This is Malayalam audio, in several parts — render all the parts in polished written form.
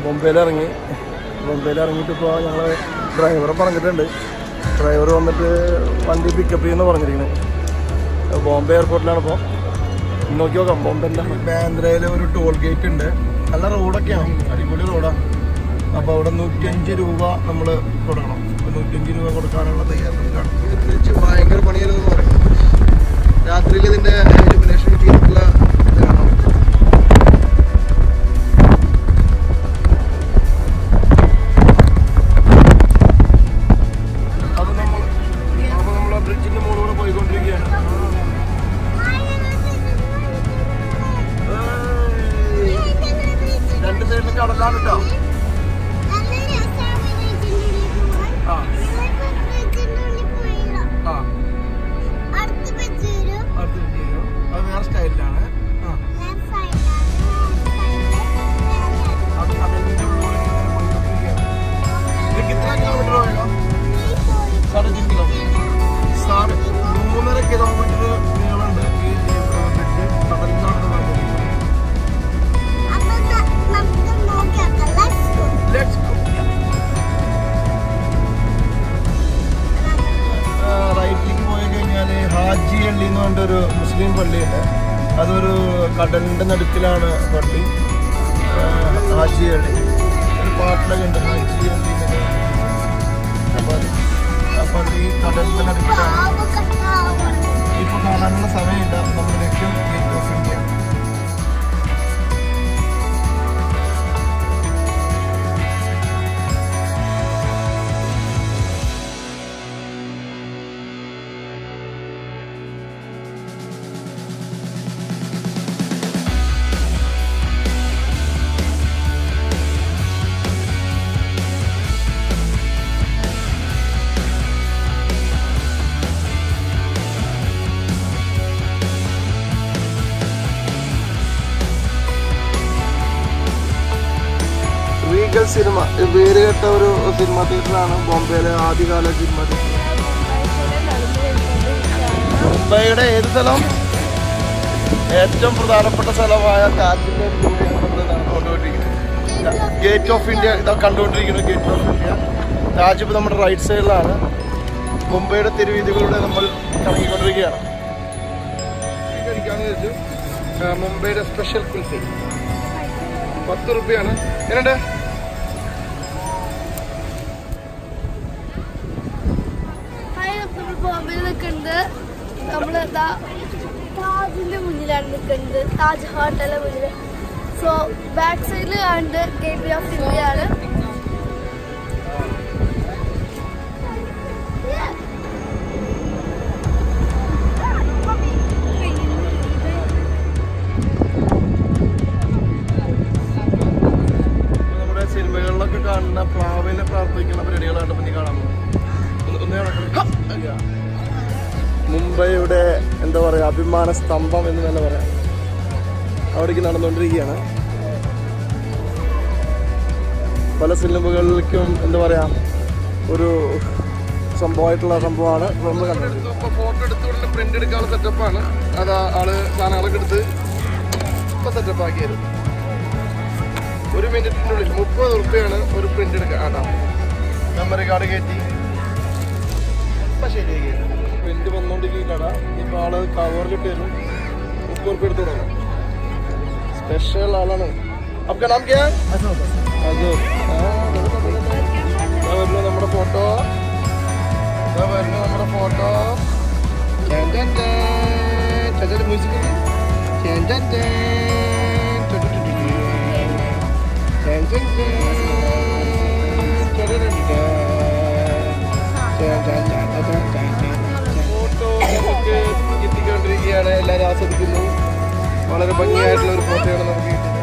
ബോംബെയിലിറങ്ങിയിട്ട് ഇപ്പോൾ ഞങ്ങൾ ഡ്രൈവറെ പറഞ്ഞിട്ടുണ്ട്. ഡ്രൈവർ വന്നിട്ട് വണ്ടി പിക്കപ്പ് ചെയ്യുന്ന പറഞ്ഞിരിക്കുന്നത്. ബോംബെ എയർപോർട്ടിലാണ്. ഇപ്പോൾ നോക്കി നോക്കാം. ബോംബെയിലെ ബാന്ദ്രയിൽ ഒരു ടോൾ ഗേറ്റ് ഉണ്ട്. നല്ല റോഡൊക്കെയാണ്, അടിപൊളി റോഡാണ്. അപ്പോൾ അവിടെ 105 രൂപ നമ്മൾ കൊടുക്കണം. 105 രൂപ കൊടുക്കാനുള്ള തയ്യാറെടുപ്പാണ്. ഭയങ്കര പണിയല്ലെന്ന് പറയും. രാത്രിയിൽ ഇതിൻ്റെ ഇലുമിനേഷൻ ചെയ്തിട്ടുള്ള ഇതാണ്. അപ്പോൾ നമ്മൾ ബ്രിഡ്ജിൻ്റെ മുകളിലൂടെ പോയിക്കൊണ്ടിരിക്കുകയാണ്. രണ്ട് സൈഡിലും കടലാണ് കേട്ടോ. അത് വേറെ സ്റ്റൈലിലാണ്. कितना किलोमीटर होएगा? 3.5 किलोमीटर. 3.5 किलोमीटर നീളമുണ്ട് ഈ ബ്രിഡ്ജ്. കടലിലാണ് റൈറ്റിലേക്ക് പോയി കഴിഞ്ഞാൽ ഹാജി അള്ളി എന്ന് പറഞ്ഞൊരു മുസ്ലിം പള്ളിയുണ്ട്. അതൊരു കടലിൻ്റെ നടുക്കിലാണ് പള്ളി. ഹാജി അള്ളി ഒരു പാട്ടിലൊക്കെ ഉണ്ട്, ഹാജി അള്ളി. അപ്പോൾ ഈ കടലിൻ്റെ നടുക്കിലാണ്. ഇപ്പോൾ കാണാനുള്ള സമയമില്ല. നമ്മുടെ ലക്ഷ്യം ഗേറ്റ് ഓഫ് ഇന്ത്യ. സിനിമ പേര് കേട്ട ഒരു സിനിമ തിയേറ്ററാണ് ബോംബെയിലെ ആദ്യകാല സിനിമ തിയേറ്റർ. മുംബൈയുടെ ഏത് സ്ഥലം? ഏറ്റവും പ്രധാനപ്പെട്ട സ്ഥലമായ താജിന്റെ ഗേറ്റ് ഓഫ് ഇന്ത്യ ഇതാ കണ്ടുകൊണ്ടിരിക്കുന്നു. Gate of India. താജ് ഇപ്പോൾ നമ്മുടെ റൈറ്റ് സൈഡിലാണ്. മുംബൈയുടെ തെരുവീതികളിലൂടെ നമ്മൾ കറങ്ങിക്കൊണ്ടിരിക്കുകയാണ്. കഴിക്കാമെന്ന് വെച്ചു. മുംബൈയുടെ സ്പെഷ്യൽ കുൽഫി 10 രൂപയാണ്. എന്നുണ്ട് ബോംബെയിൽ നിൽക്കുന്നത്. നമ്മൾ താജിന്റെ മുന്നിലാണ് നിൽക്കുന്നത്, താജ് ഹോട്ടലിന്റെ മുന്നിൽ. സോ ബാക്ക് സൈഡിൽ കാണുന്നത് ഗേറ്റ് വേ ഓഫ് ഇന്ത്യ ആണ്. നമ്മുടെ സിനിമകളിലൊക്കെ കാണുന്ന പ്ലാവിനെ പ്രാർത്ഥിക്കുന്ന പരിപാടികളാണ് ഇപ്പം നീ കാണാൻ പോകുന്നത്. മുംബൈയുടെ എന്താ പറയുക അഭിമാന സ്തംഭം എന്ന് തന്നെ പറയാം. അവിടേക്ക് നടന്നുകൊണ്ടിരിക്കുകയാണ്. പല സിനിമകളിലേക്കും എന്താ പറയുക ഒരു സംഭവമാണ് നമ്മൾ കണ്ടത്. ഇപ്പോൾ ഫോട്ടോ എടുത്തുകൊണ്ട് പ്രിന്റ് എടുക്കാനുള്ള സെറ്റപ്പാണ്. അത് ആള് സാധനങ്ങളൊക്കെ എടുത്ത് ഇപ്പം സെറ്റപ്പ് ആക്കിയായിരുന്നു. 1 മിനിറ്റിനുള്ളിൽ 30 രൂപയാണ് ഒരു പ്രിന്റ് എടുക്കാൻ. ആട്ടാ മെമ്മറി കാർഡ് കയറ്റി ശരിയാക്കി പ്രിന്റ് വന്നോണ്ടിരിക്കടാ. ഇപ്പൊ ആള് കവറിലിട്ട് തരും. 30 രൂപ എടുത്തു തുടങ്ങും. സ്പെഷ്യൽ ആളാണ്. आपका नाम क्या है? വരുന്നു നമ്മുടെ ഫോട്ടോ. മ്യൂസിക് ഫോട്ടോ നമുക്ക് എത്തിക്കൊണ്ടിരിക്കുകയാണ്. എല്ലാവരും ആസ്വദിക്കുന്നു. വളരെ ഭംഗിയായിട്ടുള്ള ഒരു ഫോട്ടോയാണ് നമുക്ക് കിട്ടുന്നത്.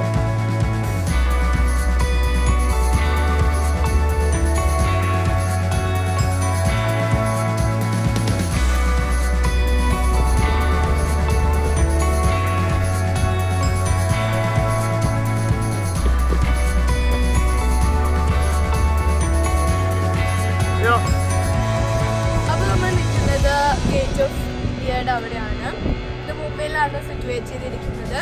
ഗേറ്റ് ഓഫ് ഇന്ത്യയുടെ അവിടെയാണ്. ഇത് മുംബൈയിലാണ് സിറ്റുവേറ്റ് ചെയ്തിരിക്കുന്നത്.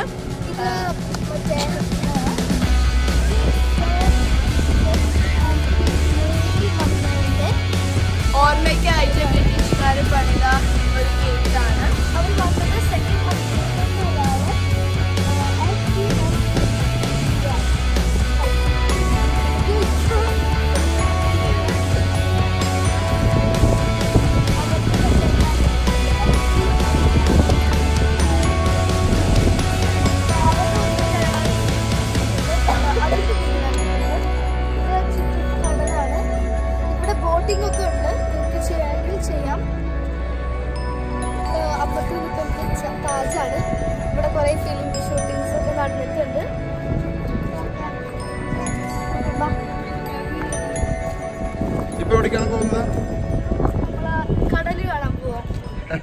ബോട്ട്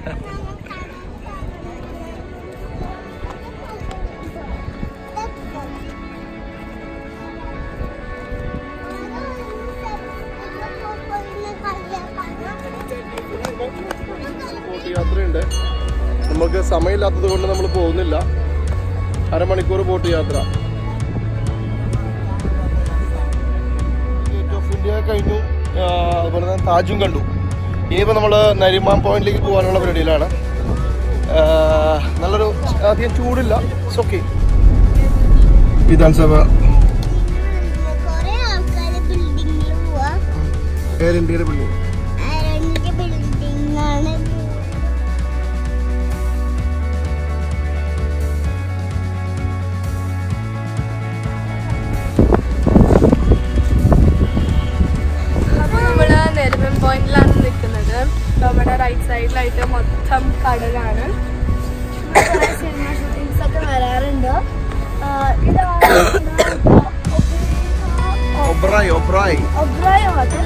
യാത്രയുണ്ട്. നമുക്ക് സമയമില്ലാത്തത് കൊണ്ട് നമ്മൾ പോകുന്നില്ല. അരമണിക്കൂർ ബോട്ട് യാത്ര. ഗേറ്റ് ഓഫ് ഇന്ത്യ കഴിഞ്ഞു, അതുപോലെ തന്നെ താജും കണ്ടു. ഇനിയിപ്പോൾ നമ്മൾ നരിമാൻ പോയിന്റിലേക്ക് പോകാനുള്ള പരിപാടിയിലാണ്. നല്ലൊരു അധികം ചൂടില്ല. It's okay. വിധാൻസഭ എയർ ഇന്ത്യയുടെ ബിൽഡിംഗ്. പോയിന്റിലാണ് നിൽക്കുന്നത്. നമ്മുടെ റൈറ്റ് സൈഡിലായിട്ട് മൊത്തം കടലാണ്. സിനിമ ഷൂട്ടിങ്സ് ഒക്കെ വരാറുണ്ട്. ഒബ്രായ് ഹോട്ടൽ.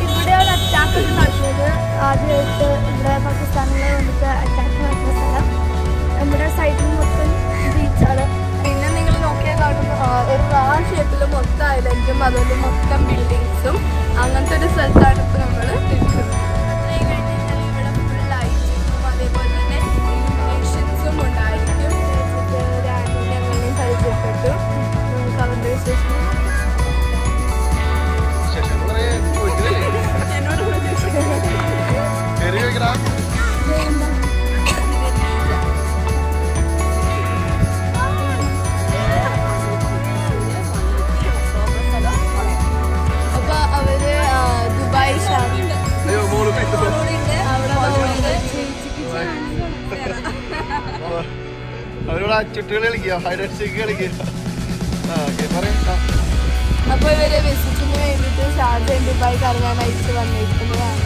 ഇവിടെയാണ് അറ്റാക്ക് നടത്തിയത്. ആദ്യമായിട്ട് ഇവിടെ പാകിസ്ഥാനിലെ വന്നിട്ട് അറ്റാക്ക് നടത്തിയ സ്ഥലം. നമ്മുടെ സൈഡിൽ മൊത്തം ബീച്ചാണ്. പിന്നെ നിങ്ങൾ നോക്കിയാൽ കാണുന്ന ഒരു ഷേപ്പിൽ മൊത്തം ഐലൻഡും അതുപോലെ മൊത്തം ബിൽഡിങ്സും അങ്ങനത്തെ ഒരു സ്ഥലത്താണ് ഇപ്പോൾ നമ്മൾ നിൽക്കുന്നത്. ഇവിടെ ഫുൾ ലൈറ്റിങ്ങും അതേപോലെ തന്നെ ഇലുമിനേഷൻസും ഉണ്ടായിരിക്കും. ഞങ്ങളെയും പരിചയപ്പെട്ടു. നമുക്ക് അവരുടെ വിശേഷം അവരോട് ചുറ്റുകൾ കളിക്കുക, ഹൈഡൻഡ് സീക്ക് കളിക്കുക. അപ്പൊ ഇവര് വിസിറ്റിന് വേണ്ടിട്ട് ഷാർജ ദുബായ് കറങ്ങാനായിട്ട് വന്നിരിക്കുന്നതാണ്.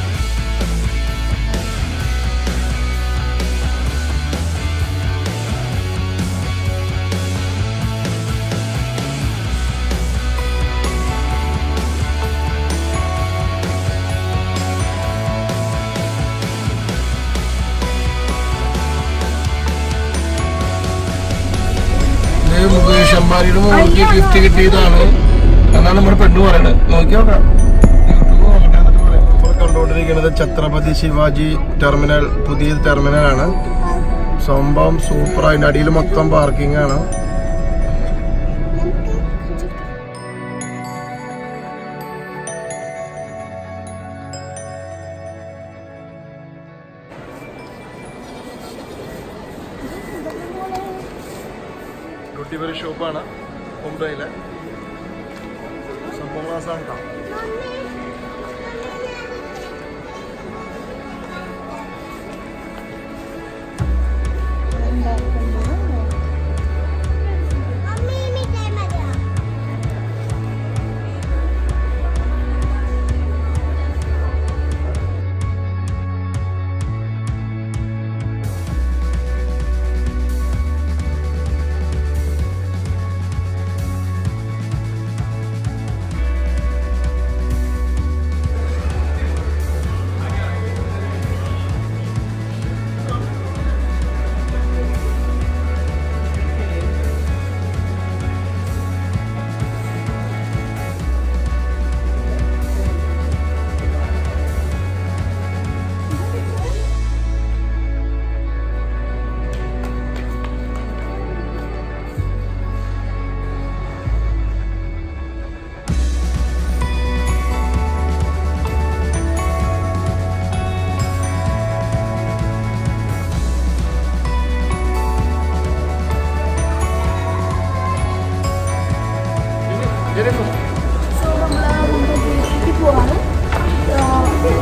മുകേഷ് അംബാനിയുടെ മോൾക്ക് ഗിഫ്റ്റ് കിട്ടിയതാണ് എന്നാണ് നമ്മുടെ പെണ്ണ് പറയുന്നത്. നോക്കി നോക്കാം. നമ്മൾ കണ്ടുകൊണ്ടിരിക്കുന്നത് ഛത്രപതി ശിവാജി ടെർമിനൽ, പുതിയ ടെർമിനലാണ്. സംഭവം സൂപ്പർ. അതിൻ്റെ അടിയിൽ മൊത്തം പാർക്കിംഗ് ആണ്. ഡ്യൂട്ടി ഷോപ്പാണ് മുംബൈയിലെ. സംഭവങ്ങളാണ് കാണാം.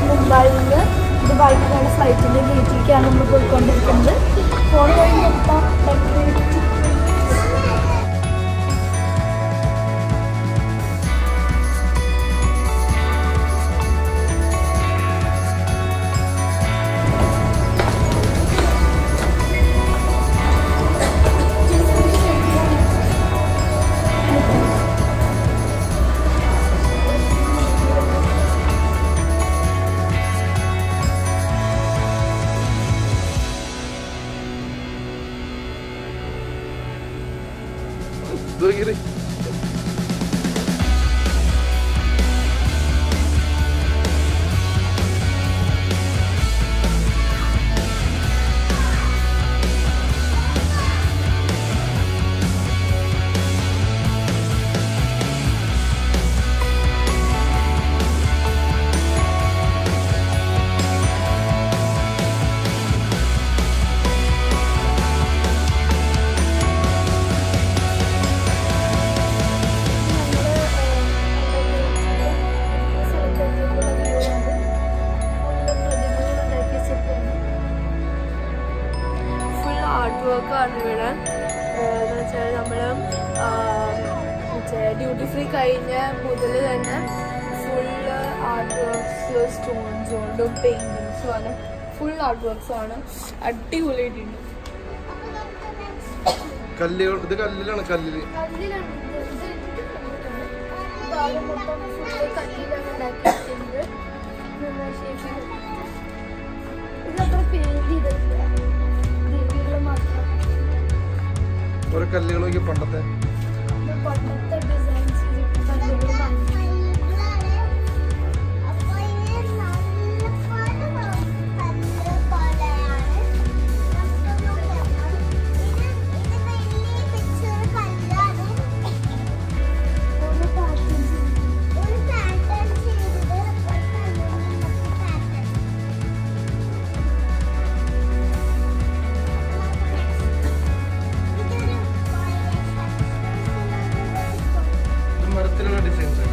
മുംബൈയിൽ നിന്ന് ദുബായിക്കാണ് ഫ്ലൈറ്റിൻ്റെ ഗേറ്റിലേക്കാണ് നമ്മൾ പോയിക്കൊണ്ടിരിക്കുന്നത്. ഫോൺ വഴി മൊത്തം നോക്കിയത് ഇവിടെ എന്ന് വെച്ചാൽ നമ്മൾ ഡ്യൂട്ടി ഫ്രീ കഴിഞ്ഞ മുതൽ തന്നെ ഫുള്ള് ആർട്ട് വർക്ക്സ് സ്റ്റോൺസ് കൊണ്ടും പെയിന്റിങ്സും ആണ് ഫുൾ ആർട്ട് വർക്ക്സ് ആണ് അടിപൊളിയായിട്ടുണ്ട് കല്ലിലാണ് കല്ലില് ഇതത്ര പെയിന്റ് ചെയ്തിട്ടില്ല ഓരോ കല്ലുകൾ നോക്കി പണ്ടത്തെ ഡിസൈൻസ് മരത്തിലുള്ള ഡിസൈൻസ്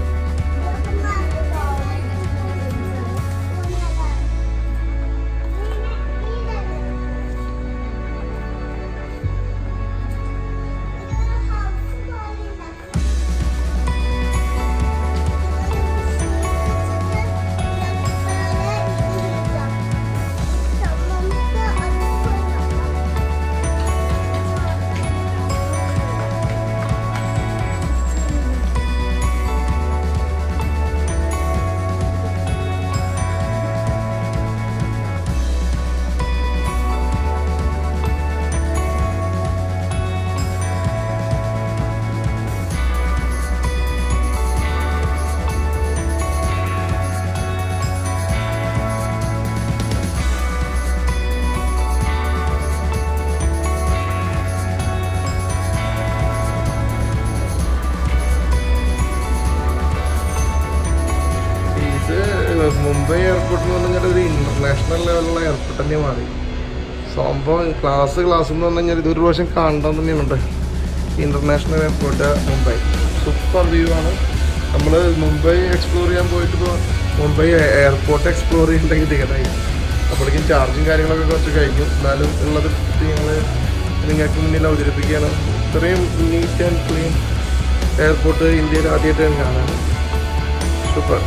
മുംബൈ എയർപോർട്ട് എന്ന് പറഞ്ഞാൽ ഒരു ഇന്റർനാഷണൽ ലെവലുള്ള എയർപോർട്ട് തന്നെ മാറി സംഭവം ക്ലാസ് എന്ന് പറഞ്ഞു കഴിഞ്ഞാൽ ഇതൊരു പ്രാവശ്യം കാണാൻ തന്നെയുണ്ട് international airport Mumbai super view ആണ് നമ്മൾ മുംബൈ എക്സ്പ്ലോർ ചെയ്യാൻ പോയിട്ട് ഇപ്പോൾ മുംബൈ എയർപോർട്ട് എക്സ്പ്ലോർ ചെയ്യണമെങ്കിൽ ടിക്കറ്റായി അപ്പോഴേക്കും ചാർജും കാര്യങ്ങളൊക്കെ കുറച്ച് കഴിഞ്ഞു എന്നാലും ഉള്ളത് ഞങ്ങൾ നിങ്ങൾക്ക് മുന്നിൽ അവതരിപ്പിക്കുകയാണ് ഇത്രയും നീറ്റ് ആൻഡ് ക്ലീൻ എയർപോർട്ട് ഇന്ത്യയിൽ ആദ്യമായിട്ടാണ് കാണാൻ സൂപ്പർ